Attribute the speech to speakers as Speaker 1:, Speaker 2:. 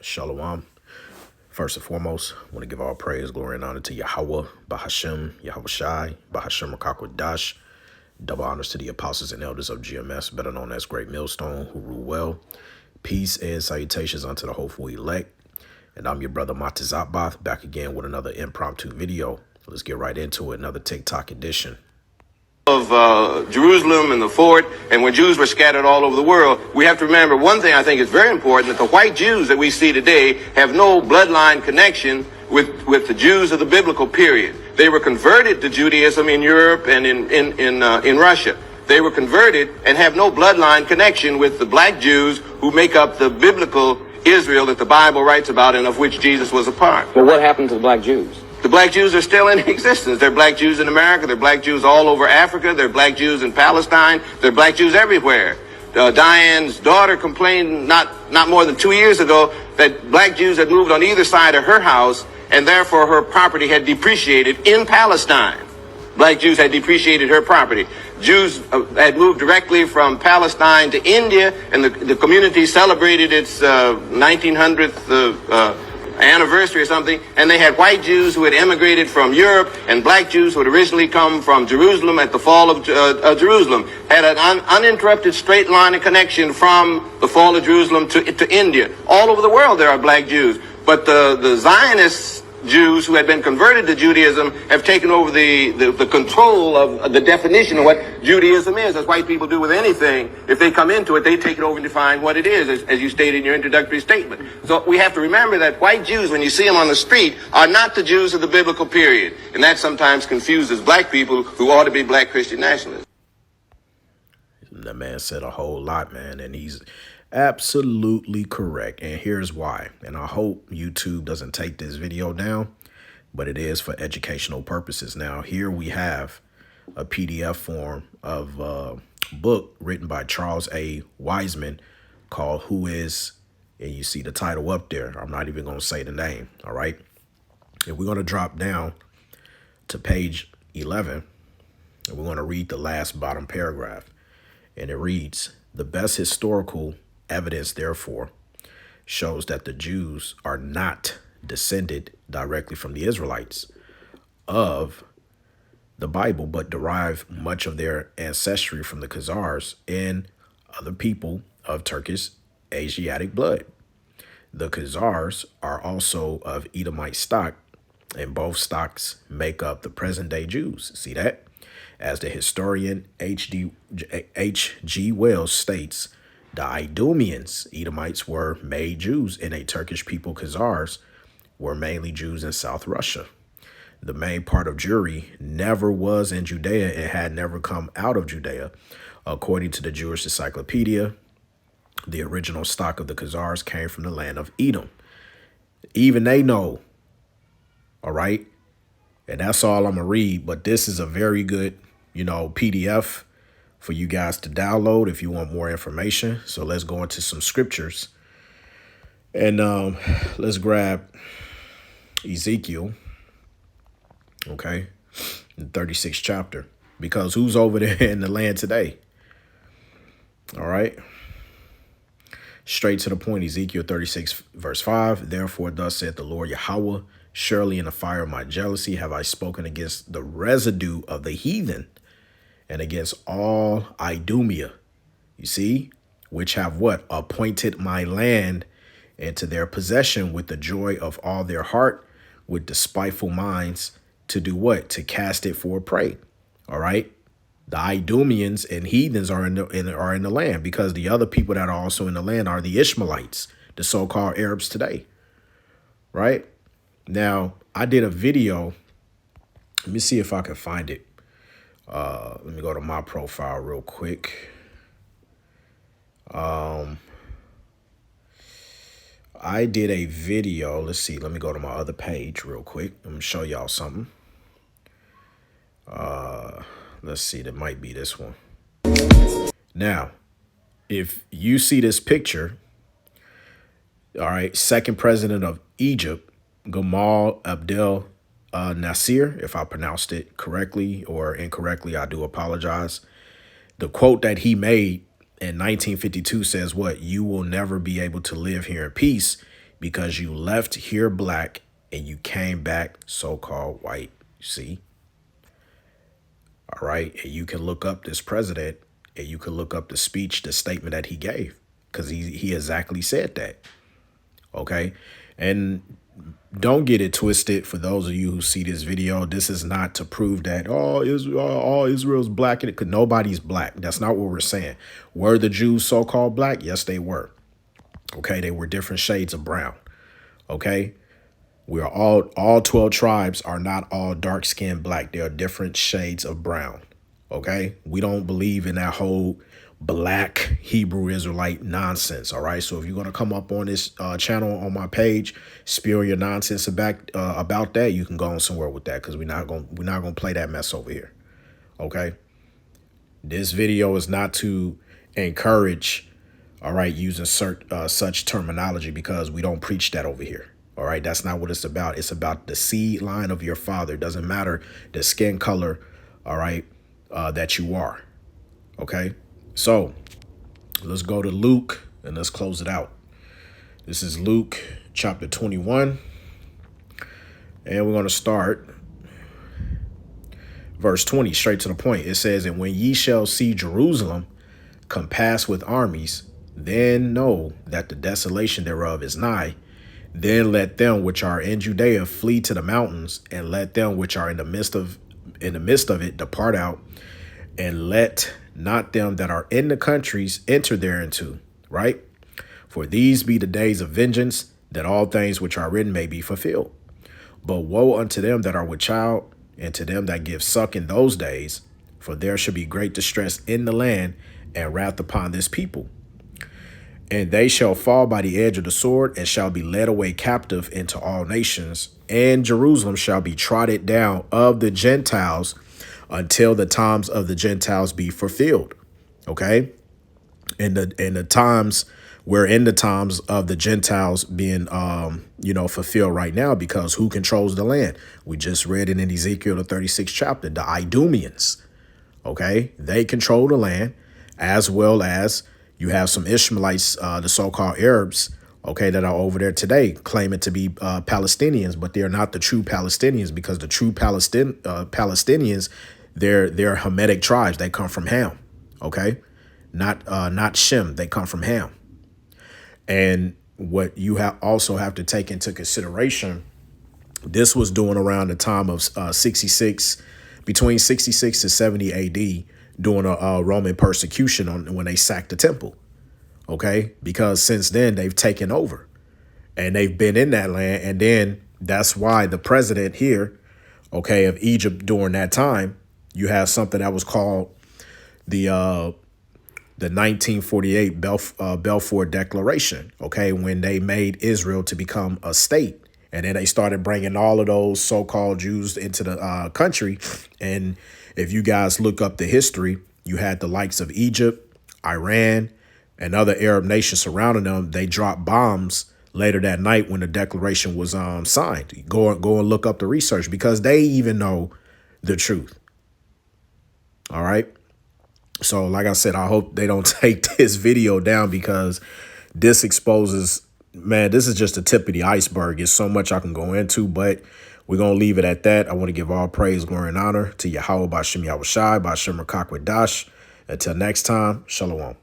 Speaker 1: Shalom. First and foremost, I want to give all praise, glory, and honor to Yahweh, Bahashem, Yahweh Shai, Bahashem Rakakwadash. Double honors to the apostles and elders of GMS, better known as Great Millstone, who rule well. Peace and salutations unto the hopeful elect. And I'm your brother Matazabath, back again with another impromptu video. Let's get right into it, another TikTok edition.
Speaker 2: Of Jerusalem and the fort, and when Jews were scattered all over the world, we have to remember one thing I think is very important, that the white Jews that we see today have no bloodline connection with the Jews of the biblical period. They were converted to Judaism in Europe and in Russia. They were converted and have no bloodline connection with the black Jews who make up the biblical Israel that the Bible writes about and of which Jesus was a part.
Speaker 3: Well, what happened to the black Jews?
Speaker 2: The black Jews are still in existence. There are black Jews in America. There are black Jews all over Africa. There are black Jews in Palestine. There are black Jews everywhere. Diane's daughter complained not more than 2 years ago that black Jews had moved on either side of her house, and therefore her property had depreciated in Palestine. Black Jews had depreciated her property. Jews had moved directly from Palestine to India, and the community celebrated its 1900th anniversary or something, and they had white Jews who had emigrated from Europe and black Jews who had originally come from Jerusalem at the fall of Jerusalem, had an uninterrupted straight line of connection from the fall of Jerusalem to India. All over the world there are black Jews, but the Zionist Jews who had been converted to Judaism have taken over the control of the definition of what Judaism is, as white people do with anything. If they come into it, they take it over and define what it is, as you stated in your introductory statement. So we have to remember that white Jews, when you see them on the street, are not the Jews of the biblical period. And that sometimes confuses black people who ought to be black Christian nationalists.
Speaker 1: That man said a whole lot, man, and he's absolutely correct. And here's why. And I hope YouTube doesn't take this video down, but it is for educational purposes. Now, here we have a PDF form of a book written by Charles A. Wiseman called Who Is, and you see the title up there. I'm not even going to say the name. All right. And we're going to drop down to page 11, and we're going to read the last bottom paragraph. And it reads, "The best historical evidence, therefore, shows that the Jews are not descended directly from the Israelites of the Bible, but derive much of their ancestry from the Khazars and other people of Turkish Asiatic blood. The Khazars are also of Edomite stock, and both stocks make up the present-day Jews." See that? As the historian H.G. Wells states, the Idumeans, Edomites, were made Jews, and a Turkish people, Khazars, were mainly Jews in South Russia. The main part of Jewry never was in Judea and had never come out of Judea. According to the Jewish Encyclopedia, the original stock of the Khazars came from the land of Edom. Even they know, all right? And that's all I'm going to read, but this is a very good, PDF for you guys to download if you want more information. So let's go into some scriptures. And let's grab Ezekiel, okay, the 36th chapter, because who's over there in the land today? All right. Straight to the point, Ezekiel 36, verse 5. "Therefore, thus saith the Lord Yahweh, surely in the fire of my jealousy have I spoken against the residue of the heathen, and against all Idumea," you see, "which have what? Appointed my land into their possession with the joy of all their heart, with despiteful minds, to do what? To cast it for a prey." All right. The Idumeans and heathens are in the land, because the other people that are also in the land are the Ishmaelites, the so-called Arabs today. Right. Now, I did a video. Let me see if I can find it. Let me go to my profile real quick. I did a video. Let's see. Let me go to my other page real quick. Let me show y'all something. Let's see. That might be this one. Now, if you see this picture, all right, second president of Egypt, Gamal Abdel Nasser, if I pronounced it correctly or incorrectly, I do apologize. The quote that he made in 1952 says what? "You will never be able to live here in peace because you left here black and you came back so-called white. See? All right. And you can look up this president and you can look up the speech, the statement that he gave, because he exactly said that. Okay. And don't get it twisted. For those of you who see this video, this is not to prove that all Israel's black, because nobody's black. That's not what we're saying. Were the Jews so-called black? Yes, they were. Okay. They were different shades of brown. Okay. We are all 12 tribes are not all dark-skinned black. They are different shades of brown. Okay. We don't believe in that whole black Hebrew Israelite nonsense. All right. So if you're going to come up on this channel on my page, spill your nonsense about that, you can go on somewhere with that, because we're not going to play that mess over here. Okay. This video is not to encourage, all right, using such terminology, because we don't preach that over here. All right. That's not what it's about. It's about the seed line of your father. It doesn't matter the skin color. All right. That you are. Okay. So let's go to Luke and let's close it out. This is Luke chapter 21. And we're going to start verse 20, straight to the point. It says, "And when ye shall see Jerusalem compassed with armies, then know that the desolation thereof is nigh. Then let them which are in Judea flee to the mountains, and let them which are in the midst of it depart out, and let not them that are in the countries enter thereinto." Right? "For these be the days of vengeance, that all things which are written may be fulfilled. But woe unto them that are with child, and to them that give suck in those days, for there shall be great distress in the land, and wrath upon this people. And they shall fall by the edge of the sword, and shall be led away captive into all nations. And Jerusalem shall be trodden down of the Gentiles, until the times of the Gentiles be fulfilled." Okay. And the times, we're in the times of the Gentiles being, fulfilled right now, because who controls the land? We just read it in Ezekiel, the 36th chapter, the Idumeans. Okay. They control the land, as well as you have some Ishmaelites, the so-called Arabs, okay, that are over there today, claiming to be Palestinians, but they're not the true Palestinians, because the true Palestinians, they're Hamitic tribes. They come from Ham, okay, not Shem. They come from Ham. And what you also have to take into consideration, this was doing around the time of 66, between 66 to 70 AD, during a Roman persecution when they sacked the temple. Okay, because since then they've taken over and they've been in that land. And then that's why the president here, okay, of Egypt during that time, you have something that was called the 1948 Balfour Declaration. Okay, when they made Israel to become a state. And then they started bringing all of those so-called Jews into the country. And if you guys look up the history, you had the likes of Egypt, Iran, and other Arab nations surrounding them. They dropped bombs later that night when the declaration was signed. Go and look up the research, because they even know the truth. All right. So like I said, I hope they don't take this video down, because this exposes, man, this is just the tip of the iceberg. There's so much I can go into, but we're going to leave it at that. I want to give all praise, glory, and honor to Yahweh B'Shem Yahushai, B'Shem Rakak Dash. Until next time, Shalom.